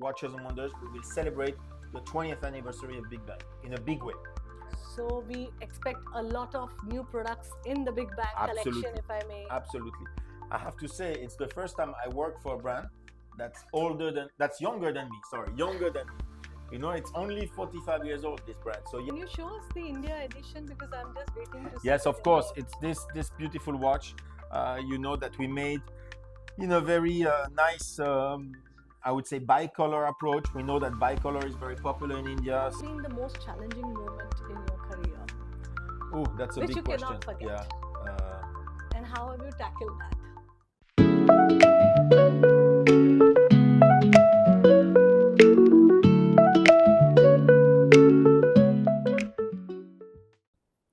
Watches and Wonders, we will celebrate the 20th anniversary of Big Bang in a big way. So we expect a lot of new products in the Big Bang Absolutely. collection, if I may. Absolutely. I have to say, it's the first time I work for a brand that's younger than me. Younger than me. You know, it's only 45 years old, this brand. So Can you show us the India edition, because I'm just waiting to see. yes, it of in course. the- It's this beautiful watch. You know, that we made in a very nice, I would say, bicolor approach. We know that bicolor is very popular in India. What's been the most challenging moment in your career, Oh, that's a which big you question. cannot forget? Yeah. And how have you tackled that?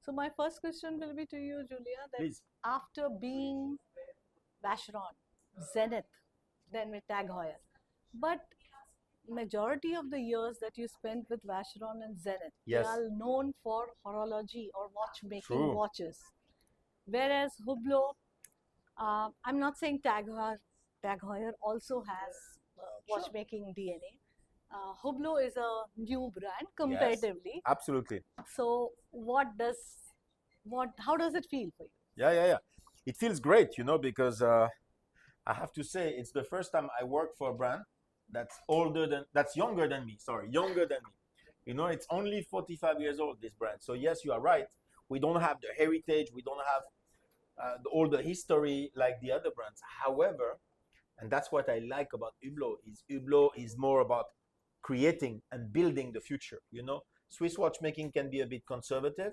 So my first question will be to you, Julia, that Please. after being Vacheron, Zenith, then with Tag Heuer, but majority of the years that you spent with Vacheron and Zenith, Yes. they are known for horology or watchmaking True. watches. Whereas Hublot, I'm not saying Tag Heuer also has watchmaking DNA. Hublot is a new brand comparatively. Absolutely. So how does it feel for you? Yeah. It feels great, you know, because I have to say, it's the first time I work for a brand that's younger than me. Younger than me. You know, it's only 45 years old, this brand. So yes, you are right. We don't have the heritage. We don't have all the history like the other brands. However, and that's what I like about Hublot is more about creating and building the future. You know, Swiss watchmaking can be a bit conservative.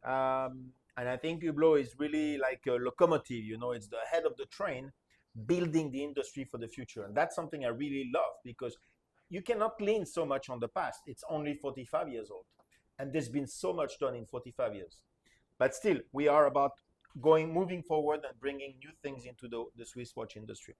And I think Hublot is really like a locomotive, you know, it's the head of the train building the industry for the future. And that's something I really love, because you cannot lean so much on the past. It's only 45 years old. And there's been so much done in 45 years. But still, we are about moving forward and bringing new things into the Swiss watch industry.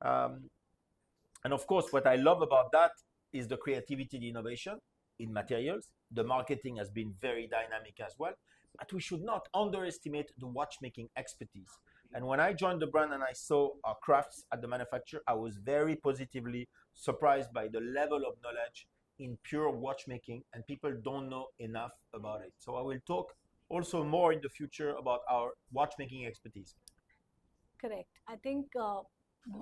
And of course, what I love about that is the creativity, the innovation in materials. The marketing has been very dynamic as well. But we should not underestimate the watchmaking expertise. And when I joined the brand and I saw our crafts at the manufacturer, I was very positively surprised by the level of knowledge in pure watchmaking, and people don't know enough about it. So I will talk also more in the future about our watchmaking expertise. Correct. I think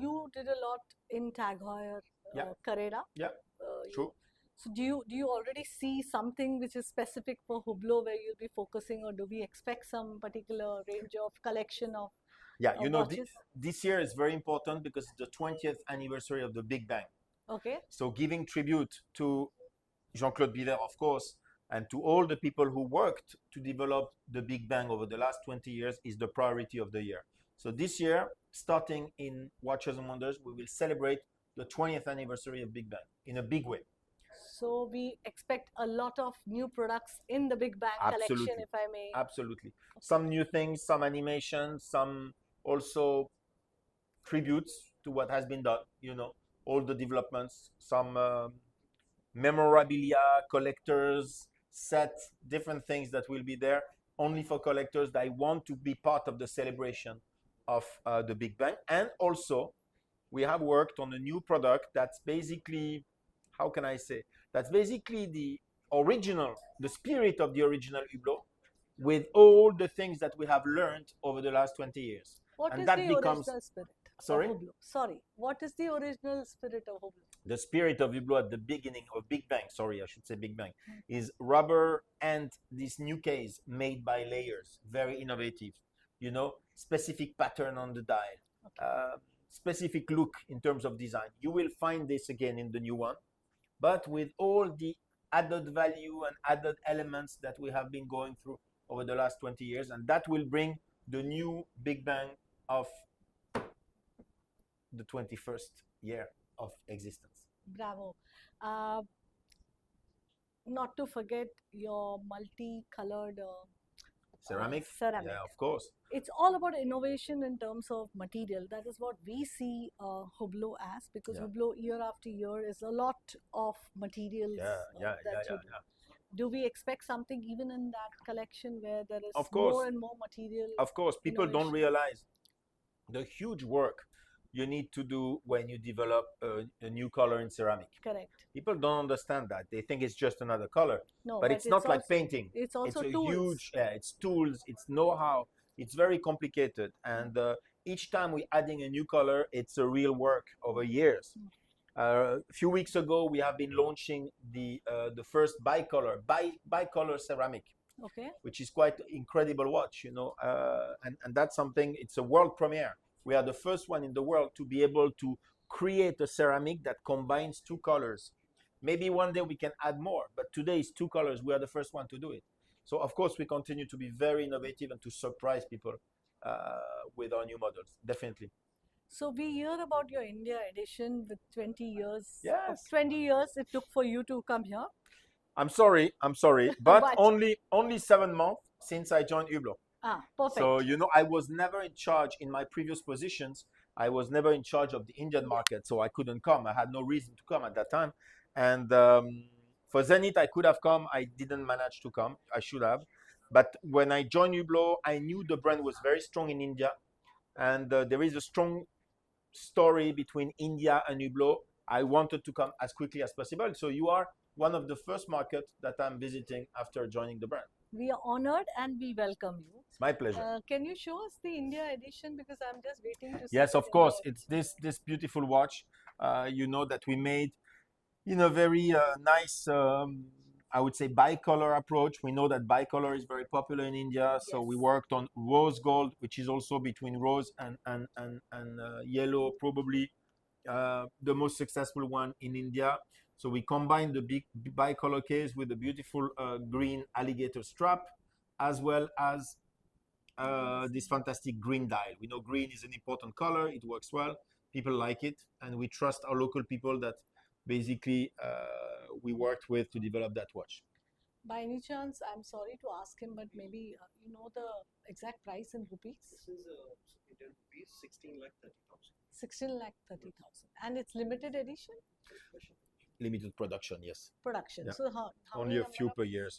you did a lot in Tag Heuer, Yeah. Carrera. Yeah, true. So do you already see something which is specific for Hublot where you'll be focusing, or do we expect some particular range of collection of Yeah, you know, watches? this year is very important because it's the 20th anniversary of the Big Bang. Okay. So giving tribute to Jean-Claude Biver, of course, and to all the people who worked to develop the Big Bang over the last 20 years is the priority of the year. So this year, starting in Watches and Wonders, we will celebrate the 20th anniversary of Big Bang in a big way. So we expect a lot of new products in the Big Bang collection, Absolutely. if I may. Absolutely. Some new things, some animation, some also tributes to what has been done, you know, all the developments, some memorabilia, collectors, set, different things that will be there only for collectors that want to be part of the celebration of the Big Bang. And also, we have worked on a new product that's basically, how can I say, that's basically the spirit of the original Hublot, with all the things that we have learned over the last 20 years. What And is that the becomes- original spirit Sorry? of Hublot? Sorry, what is the original spirit of Hublot? The spirit of Hublot at the beginning of Big Bang, I should say Big Bang, is rubber and this new case made by layers, very innovative, you know, specific pattern on the dial, specific look in terms of design. You will find this again in the new one, but with all the added value and added elements that we have been going through over the last 20 years, and that will bring the new Big Bang of the 21st year of existence. Bravo. Not to forget your multicolored Ceramic? ceramic. Yeah, of course. It's all about innovation in terms of material. That is what we see Hublot as, because Yeah. Hublot year after year is a lot of materials that you do. Do we expect something even in that collection where there is Of course. more and more material? Of course, people don't innovation? realize the huge work you need to do when you develop a new color in ceramic. Correct. People don't understand that. They think it's just another color, No, but it's not like also, painting. it's also It's a tools. huge, it's tools, it's know-how. It's very complicated, and each time we're adding a new color, it's a real work over years. A few weeks ago, we have been launching the first bicolor ceramic, Okay. which is quite incredible watch, and that's something. It's a world premiere. We are the first one in the world to be able to create a ceramic that combines two colors. Maybe one day we can add more, but today it's two colors. We are the first one to do it. So of course we continue to be very innovative and to surprise people with our new models. Definitely. So we hear about your India edition with 20 years. Yes. 20 years it took for you to come here. I'm sorry, but But- only 7 months since I joined Hublot. Perfect. So I was never in charge in my previous positions. I was never in charge of the Indian market, so I couldn't come. I had no reason to come at that time. And for Zenith, I could have come. I didn't manage to come. I should have. But when I joined Hublot, I knew the brand was very strong in India, and there is a strong story between India and Hublot. I wanted to come as quickly as possible. So you are one of the first markets that I'm visiting after joining the brand. We are honored and we welcome you. It's my pleasure. Can you show us the India edition, because I'm just waiting to see. Yes, it of in course. the- It's this beautiful watch, that we made in a very nice, I would say, bicolor approach. We know that bicolor is very popular in India, so we Yes. worked on rose gold, which is also between rose and yellow, probably the most successful one in India. So we combined the big bicolor case with the beautiful green alligator strap, as well as this fantastic green dial. We know green is an important color. It works well. People like it, and we trust our local people that basically we worked with to develop that watch. By any chance, I'm sorry to ask him, but maybe you know the exact price in rupees? This is Indian rupees 16,30,000. 16,30,000. And it's limited edition Limited production, yes. production. Yeah. So how Only many a few number per year.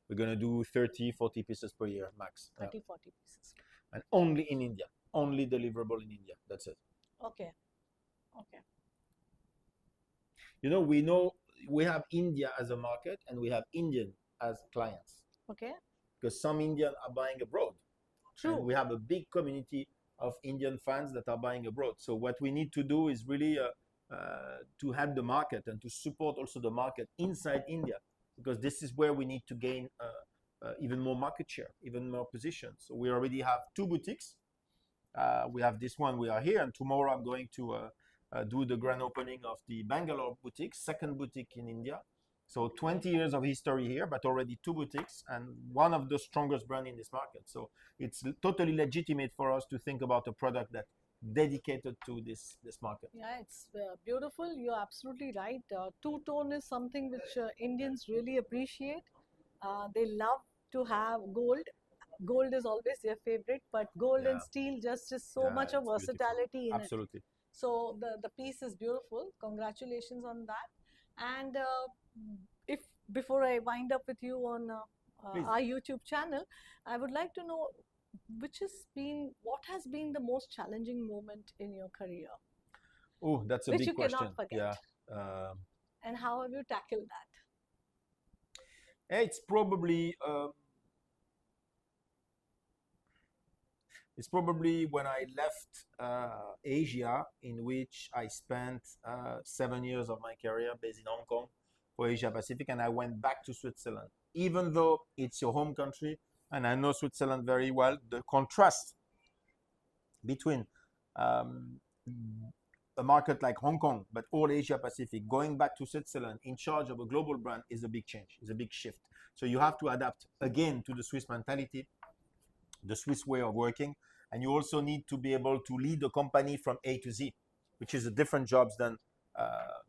We're going to do 30, 40 pieces per year max. of 30, 40 pieces. And only in India. Only deliverable in India. That's it. Okay. Okay. We know we have India as a market and we have Indian as clients, Okay. because some Indian are buying abroad. True. And we have a big community of Indian fans that are buying abroad. So what we need to do is really to help the market and to support also the market inside India, because this is where we need to gain even more market share, even more positions. So we already have 2 boutiques. We have this one, we are here, and tomorrow I'm going to do the grand opening of the Bangalore boutique, second boutique in India. So 20 years of history here, but already 2 boutiques and one of the strongest brands in this market. So it's totally legitimate for us to think about a product that dedicated to this market. Yeah, it's beautiful. You're absolutely right. Two-tone is something which Indians really appreciate. They love to have gold. Gold is always their favorite, but gold and Yeah. steel just is so Yeah, much of it's beautiful. versatility in it. Absolutely. So the piece is beautiful. Congratulations on that. And if before I wind up with you on Please. our YouTube channel, I would like to know what has been the most challenging moment in your career, Oh, that's a which big you question. cannot forget, Yeah. and how have you tackled that? It's probably when I left Asia, in which I spent 7 years of my career based in Hong Kong for Asia Pacific, and I went back to Switzerland. Even though it's your home country, and I know Switzerland very well, the contrast between a market like Hong Kong, but all Asia Pacific, going back to Switzerland in charge of a global brand is a big change, is a big shift. So you have to adapt again to the Swiss mentality, the Swiss way of working, and you also need to be able to lead a company from A to Z, which is a different jobs than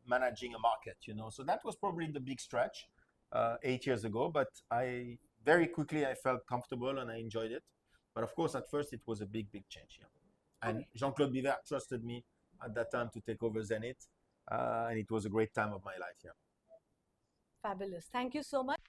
managing a market, So that was probably the big stretch 8 years ago, but I very quickly I felt comfortable and I enjoyed it. But of course, at first it was a big change. Yeah. And Jean-Claude Biver trusted me at that time to take over Zenith, and it was a great time of my life. Yeah. Fabulous. Thank you so much.